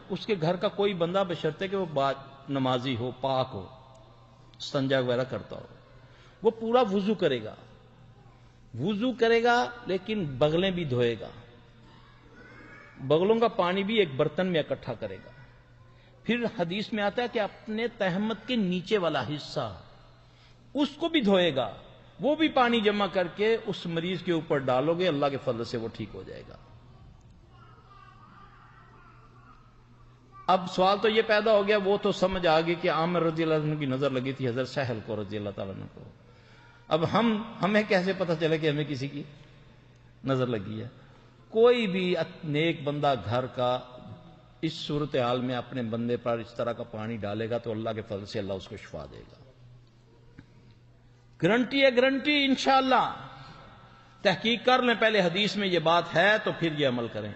اس کے گھر کا کوئی بندہ بشرطے کہ وہ نمازی ہو، پاک ہو، استنجا وغیرہ کرتا ہو، وہ پورا وضو کرے گا لیکن بغلیں بھی دھوئے گا، بغلوں کا پانی بھی ایک برتن میں اکٹھا کرے گا. پھر حدیث میں آتا ہے کہ اپنے تہمت کے نیچے والا حصہ اس کو بھی دھوئے گا، وہ بھی پانی جمع کر کے اس مریض کے اوپر ڈالو گے، اللہ کے فضل سے وہ ٹھیک ہو جائے گا. اب سوال تو یہ پیدا ہو گیا، وہ تو سمجھ آ گئی کہ عامر رضی اللہ عنہ کی نظر لگی تھی حضرت سہل کو رضی اللہ تعالیٰ عنہ کو. اب ہمیں کیسے پتہ چلے کہ ہمیں کسی کی نظر لگی ہے؟ کوئی بھی نیک بندہ گھر کا اس صورتحال میں اپنے بندے پر اس طرح کا پانی ڈالے گا تو اللہ کے فضل سے اللہ اس کو شفا دے گا. گارنٹی ہے، گارنٹی انشاءاللہ. تحقیق کر لیں پہلے حدیث میں یہ بات ہے تو پھر یہ عمل کریں.